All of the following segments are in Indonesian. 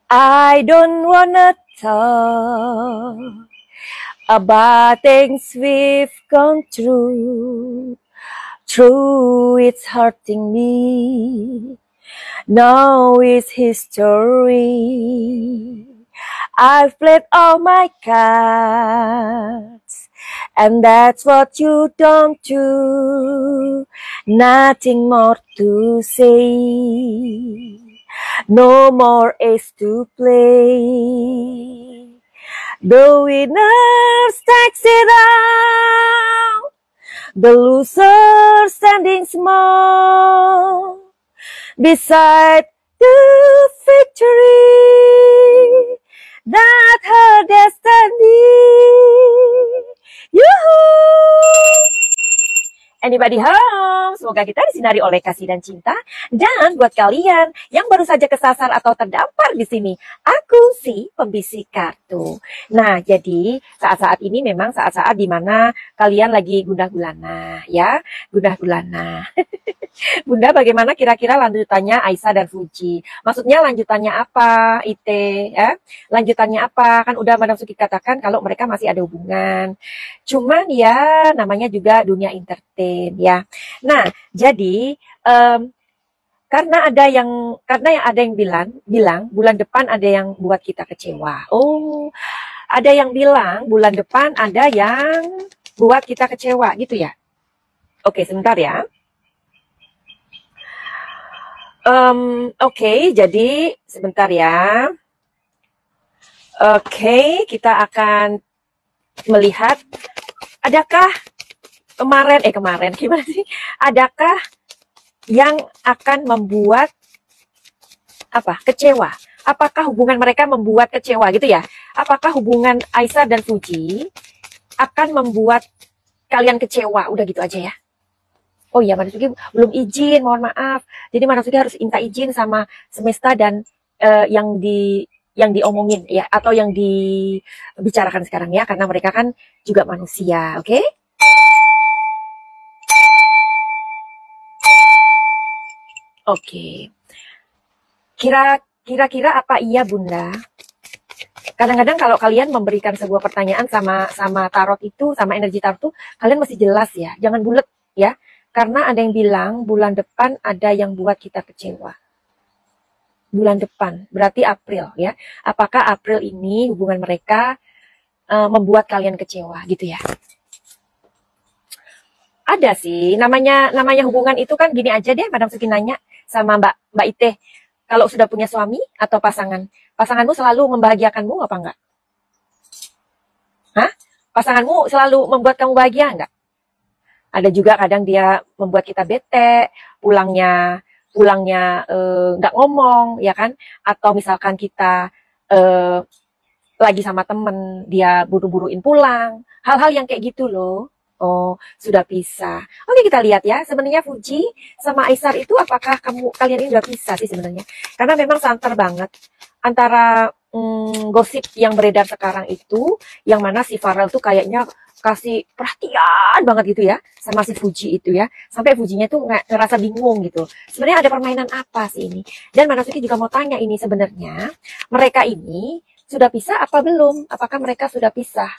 I don't wanna talk about things we've gone through. True, it's hurting me. Now it's history. I've played all my cards, and that's what you don't do. Nothing more to say. No more ace to play. The winners takes it out. The loser standing small beside the victory that her destiny. Yuhuu! Anybody home? Semoga kita disinari oleh kasih dan cinta. Dan buat kalian yang baru saja kesasar atau terdampar di sini, aku si pembisik kartu. Nah, jadi saat-saat ini memang saat-saat dimana kalian lagi gundah gulana, ya, gundah gulana. Bunda, bagaimana kira-kira lanjutannya Aisyah dan Fuji? Maksudnya lanjutannya apa, Ite? Ya? Lanjutannya apa? Kan udah Madam Suki katakan kalau mereka masih ada hubungan. Cuman ya namanya juga dunia entertain ya. Nah, jadi karena ada yang bilang bulan depan ada yang buat kita kecewa. Oh, ada yang bilang bulan depan ada yang buat kita kecewa gitu ya. Oke, sebentar ya. Oke, jadi sebentar ya. Oke, kita akan melihat adakah kemarin gimana sih? Adakah yang akan membuat kecewa? Apakah hubungan mereka membuat kecewa gitu ya? Apakah hubungan Aisyah dan Fuji akan membuat kalian kecewa? Udah gitu aja ya. Oh iya, Madam Suki belum izin, mohon maaf. Jadi Madam Suki harus minta izin sama semesta dan yang diomongin ya, atau yang dibicarakan sekarang ya, karena mereka kan juga manusia, oke? Oke. Kira-kira apa iya Bunda? Kadang-kadang kalau kalian memberikan sebuah pertanyaan sama tarot itu, sama energi tarot itu, kalian mesti jelas ya, jangan bulet ya. Karena ada yang bilang bulan depan ada yang buat kita kecewa. Bulan depan, berarti April ya. Apakah April ini hubungan mereka membuat kalian kecewa gitu ya? Ada sih, namanya hubungan itu kan gini aja deh, Madam Suki nanya sama Mbak Ite. Kalau sudah punya suami atau pasanganmu selalu membahagiakanmu apa enggak? Hah? Pasanganmu selalu membuat kamu bahagia enggak? Ada juga kadang dia membuat kita bete, pulangnya nggak ngomong, ya kan? Atau misalkan kita lagi sama temen, dia buru-buruin pulang. Hal-hal yang kayak gitu loh. Oh, sudah pisah. Oke, kita lihat ya. Sebenarnya Fuji sama Aisyah itu apakah kalian ini udah pisah sih sebenarnya? Karena memang santer banget antara gosip yang beredar sekarang itu, yang mana si Farel tuh kayaknya kasih perhatian banget gitu ya sama si Fuji itu ya, sampai Fujinya tuh ngerasa bingung gitu, sebenarnya ada permainan apa sih ini. Dan Madam Suki juga mau tanya, ini sebenarnya mereka ini sudah pisah apa belum? Apakah mereka sudah pisah?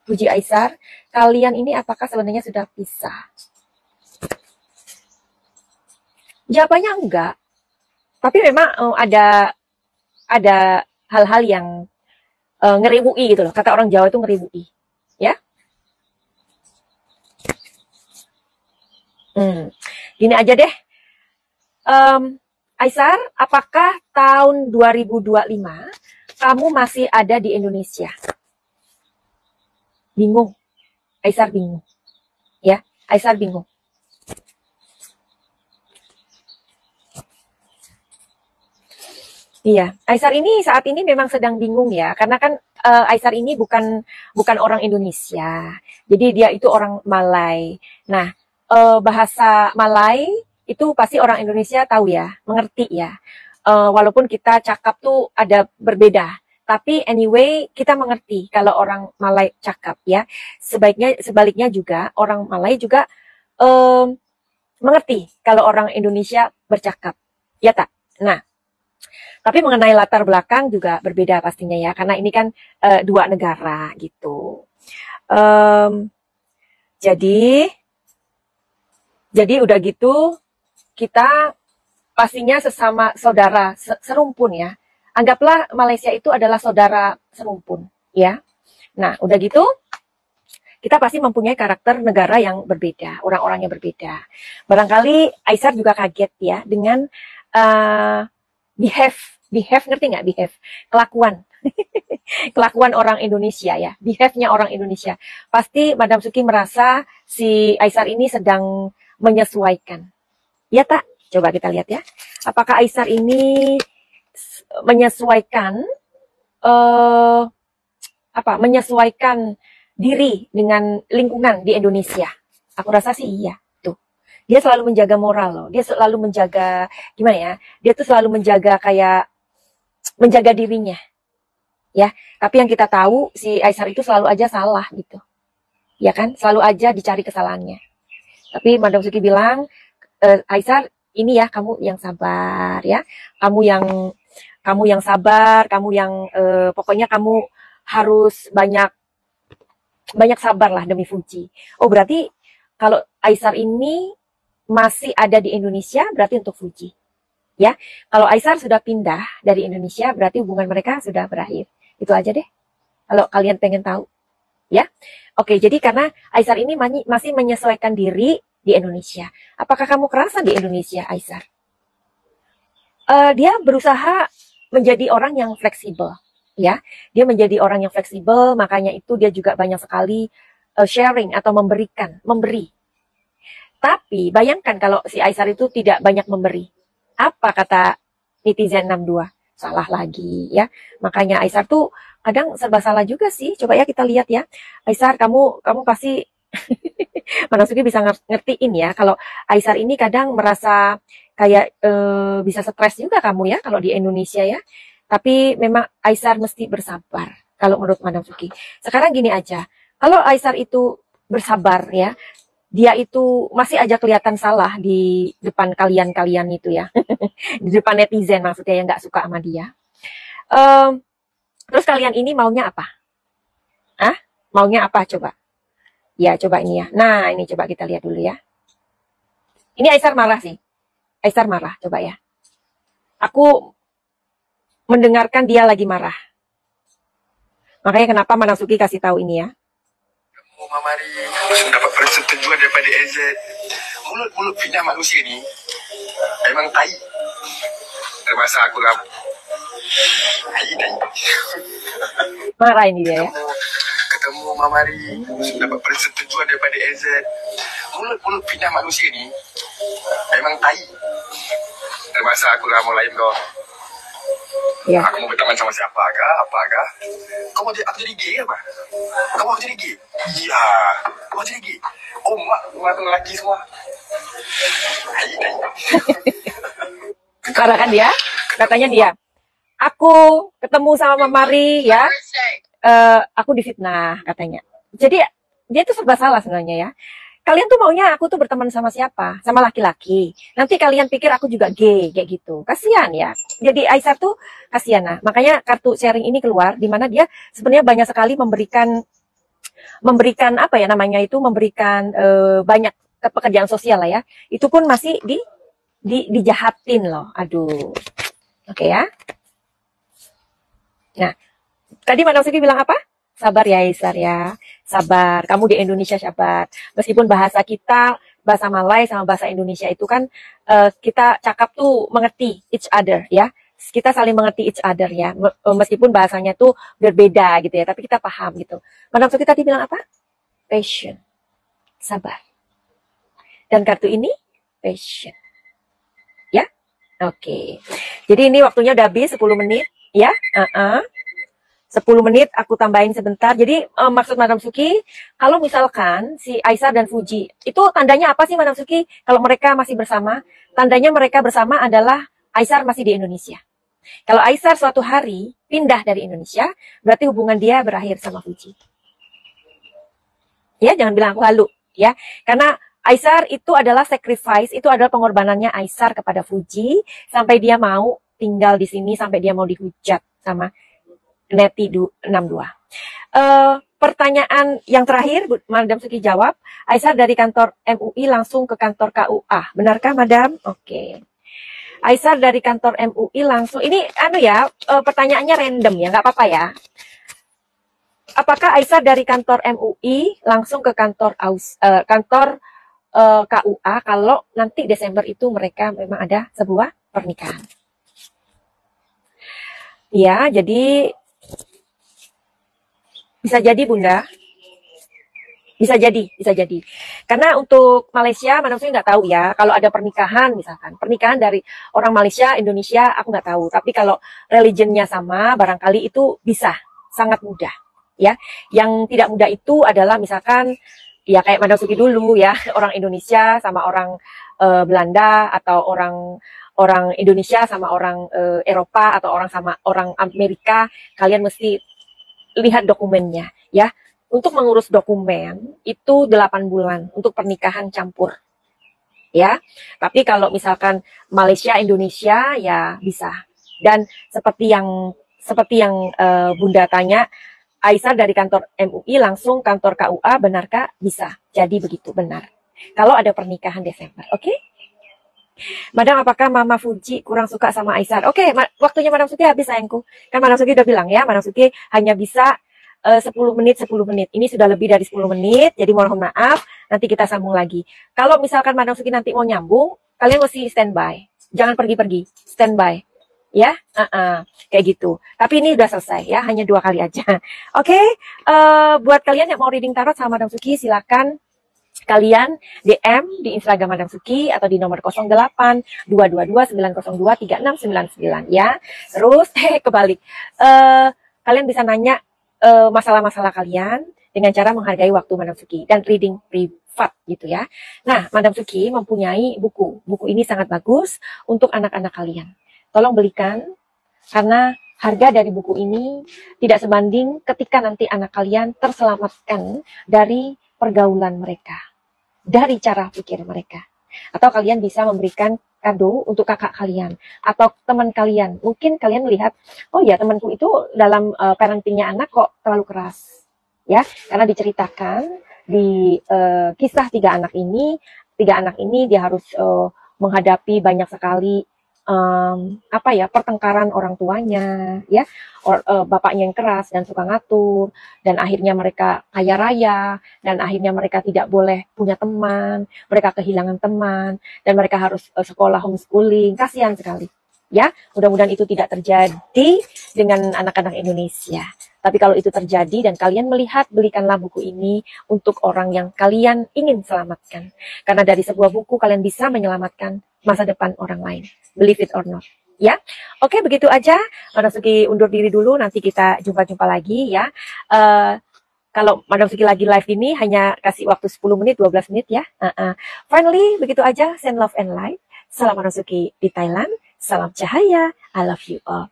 Fuji Aisyah, kalian ini apakah sebenarnya sudah pisah? Jawabannya enggak, tapi memang ada hal-hal yang ngeribui gitu loh, kata orang Jawa itu ngeribui ya. Gini aja deh, Aisyah, apakah tahun 2025 kamu masih ada di Indonesia? Bingung, Aisyah bingung ya, Aisyah bingung. Iya, Aisyah ini saat ini memang sedang bingung ya, karena kan Aisyah ini bukan orang Indonesia, jadi dia itu orang Malay. Nah, bahasa Malay itu pasti orang Indonesia tahu ya, mengerti ya. Walaupun kita cakap tuh ada berbeda, tapi anyway kita mengerti kalau orang Malay cakap ya. Sebaliknya juga orang Malay juga mengerti kalau orang Indonesia bercakap, ya tak? Nah, Tapi mengenai latar belakang juga berbeda pastinya ya, karena ini kan dua negara gitu. Em, jadi udah gitu kita pastinya sesama saudara serumpun ya. Anggaplah Malaysia itu adalah saudara serumpun ya. Nah, udah gitu kita pasti mempunyai karakter negara yang berbeda, orang-orang yang berbeda. Barangkali Aisar juga kaget ya dengan behave ngerti nggak behave? Kelakuan. Kelakuan orang Indonesia ya, behave-nya orang Indonesia. Pasti Madam Suki merasa si Aisar ini sedang menyesuaikan. Ya tak? Coba kita lihat ya. Apakah Aisar ini menyesuaikan menyesuaikan diri dengan lingkungan di Indonesia? Aku rasa sih iya. Tuh. Dia selalu menjaga moral loh. Dia selalu menjaga gimana ya? Dia tuh selalu menjaga kayak menjaga dirinya. Ya, tapi yang kita tahu si Aisar itu selalu aja salah gitu. Ya kan? Selalu aja dicari kesalahannya. Tapi Madam Suki bilang, Aisar, ini ya kamu yang sabar ya. Kamu yang sabar, kamu yang pokoknya kamu harus banyak sabar lah demi Fuji. Oh, berarti kalau Aisar ini masih ada di Indonesia berarti untuk Fuji. Ya, kalau Aisar sudah pindah dari Indonesia berarti hubungan mereka sudah berakhir. Itu aja deh. Kalau kalian pengen tahu, ya. Oke, jadi karena Aisar ini masih menyesuaikan diri di Indonesia. Apakah kamu kerasa di Indonesia, Aisar? Dia berusaha menjadi orang yang fleksibel, ya. Dia menjadi orang yang fleksibel, makanya itu dia juga banyak sekali sharing atau memberi. Tapi bayangkan kalau si Aisar itu tidak banyak memberi. Apa kata netizen 62? Salah lagi ya. Makanya Aisar tuh kadang serba salah juga sih. Coba ya kita lihat ya. Aisar kamu pasti Madam Suki bisa ngertiin ya. Kalau Aisar ini kadang merasa kayak bisa stres juga kamu ya kalau di Indonesia ya. Tapi memang Aisar mesti bersabar kalau menurut Madam Suki. Sekarang gini aja. Kalau Aisar itu bersabar ya, dia itu masih aja kelihatan salah di depan kalian itu ya. Di depan netizen maksudnya yang nggak suka sama dia. Terus kalian ini maunya apa? Maunya apa coba? Ya coba ini ya. Nah ini coba kita lihat dulu ya. Ini Aisar marah sih. Aisar marah coba ya. Aku mendengarkan dia lagi marah. Makanya kenapa Madam Suki kasih tahu ini ya. Mari dapat persetujuan daripada EZ. Mulut fitnah manusia ni memang tai. Terpaksa aku lah. Tai. Marah ini dia ya. Ketemu Mari dapat persetujuan daripada EZ. Mulut fitnah manusia ni memang tai. Terpaksa aku lah mulai kau. Ya. Aku mau berteman sama siapa kah? Apakah? Kau mau aku jadi gay apa? Kau mau jadi gay? Iya. Kau mau jadi gay? Oh, mak lelaki semua. Marah kan dia? Katanya dia. Aku ketemu sama Mari ya. Aku difitnah katanya. Jadi dia tuh serba salah sebenarnya ya. Kalian tuh maunya aku tuh berteman sama siapa? Sama laki-laki. Nanti kalian pikir aku juga gay, kayak gitu. Kasihan ya. Jadi Aisar tuh kasihan. Nah, makanya kartu sharing ini keluar, di mana dia sebenarnya banyak sekali memberikan apa ya namanya itu, memberikan banyak pekerjaan sosial lah ya. Itu pun masih dijahatin loh. Aduh. Oke ya. Nah, tadi Madam Suki bilang apa? Sabar ya Aisar ya, sabar. Kamu di Indonesia sabar. Meskipun bahasa kita, bahasa Malay sama bahasa Indonesia itu kan kita cakap tuh mengerti each other ya. Kita saling mengerti each other ya. Meskipun bahasanya tuh berbeda gitu ya, tapi kita paham gitu. Madam Suki tadi bilang apa? Passion, sabar. Dan kartu ini passion. Ya, oke. Jadi ini waktunya udah habis 10 menit ya. 10 menit aku tambahin sebentar. Jadi maksud Madam Suki, kalau misalkan si Aisar dan Fuji, itu tandanya apa sih Madam Suki? Kalau mereka masih bersama, tandanya mereka bersama adalah Aisar masih di Indonesia. Kalau Aisar suatu hari pindah dari Indonesia, berarti hubungan dia berakhir sama Fuji. Ya, jangan bilang aku halu. Ya, karena Aisar itu adalah sacrifice, itu adalah pengorbanannya Aisar kepada Fuji, sampai dia mau tinggal di sini sampai dia mau dihujat sama Neti 62. Pertanyaan yang terakhir, Madam Suki jawab. Aisyah dari kantor MUI langsung ke kantor KUA. Benarkah, Madam? Oke. Aisyah dari kantor MUI langsung. Ini pertanyaannya random ya, nggak apa-apa ya. Apakah Aisyah dari kantor MUI langsung ke kantor KUA kalau nanti Desember itu mereka memang ada sebuah pernikahan? Ya, jadi bisa jadi Bunda, bisa jadi. Karena untuk Malaysia, Madam Suki nggak tahu ya. Kalau ada pernikahan, misalkan pernikahan dari orang Malaysia, Indonesia, aku nggak tahu. Tapi kalau religionnya sama, barangkali itu bisa sangat mudah, ya. Yang tidak mudah itu adalah misalkan, ya kayak Madam Suki dulu ya, orang Indonesia sama orang Belanda atau orang Indonesia sama orang Eropa atau orang sama orang Amerika, kalian mesti lihat dokumennya ya. Untuk mengurus dokumen itu 8 bulan untuk pernikahan campur ya. Tapi kalau misalkan Malaysia Indonesia ya bisa. Dan seperti yang Bunda tanya, Aisyah dari kantor MUI langsung kantor KUA, benarkah? Bisa. Jadi begitu, benar. Kalau ada pernikahan Desember, oke? Madam, apakah Mama Fuji kurang suka sama Aisyah? Oke, waktunya Madam Suki habis sayangku. Kan Madam Suki udah bilang ya, Madam Suki hanya bisa 10 menit. Ini sudah lebih dari 10 menit, jadi mohon maaf, nanti kita sambung lagi. Kalau misalkan Madam Suki nanti mau nyambung, kalian mesti standby. Jangan pergi-pergi, standby. Ya, kayak gitu. Tapi ini udah selesai ya, hanya 2 kali aja. Oke, buat kalian yang mau reading tarot sama Madam Suki, silakan kalian DM di Instagram Madam Suki atau di nomor 08 222 902 3699 ya. Terus kebalik. Kalian bisa nanya masalah-masalah kalian dengan cara menghargai waktu Madam Suki dan reading privat gitu ya. Nah, Madam Suki mempunyai buku. Buku ini sangat bagus untuk anak-anak kalian. Tolong belikan karena harga dari buku ini tidak sebanding ketika nanti anak kalian terselamatkan dari pergaulan mereka, dari cara pikir mereka. Atau kalian bisa memberikan kado untuk kakak kalian atau teman kalian. Mungkin kalian melihat, oh ya temanku itu dalam parentingnya anak kok terlalu keras. Ya, karena diceritakan di kisah tiga anak ini dia harus menghadapi banyak sekali pertengkaran orang tuanya ya, bapaknya yang keras dan suka ngatur, dan akhirnya mereka kaya raya, dan akhirnya mereka tidak boleh punya teman, mereka kehilangan teman, dan mereka harus sekolah homeschooling. Kasihan sekali ya. Mudah-mudahan itu tidak terjadi dengan anak-anak Indonesia. Tapi kalau itu terjadi dan kalian melihat, belikanlah buku ini untuk orang yang kalian ingin selamatkan. Karena dari sebuah buku kalian bisa menyelamatkan masa depan orang lain. Believe it or not. Ya, oke, begitu aja. Madam Suki undur diri dulu, nanti kita jumpa-jumpa lagi ya. Kalau Madam Suki lagi live ini hanya kasih waktu 10 menit, 12 menit ya. Finally, begitu aja. Send love and light. Salam Madam Suki di Thailand. Salam cahaya. I love you all.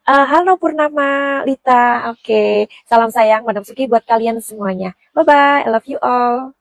Halo Purnama, Lita. Oke, salam sayang Madam Suki buat kalian semuanya. Bye-bye. I love you all.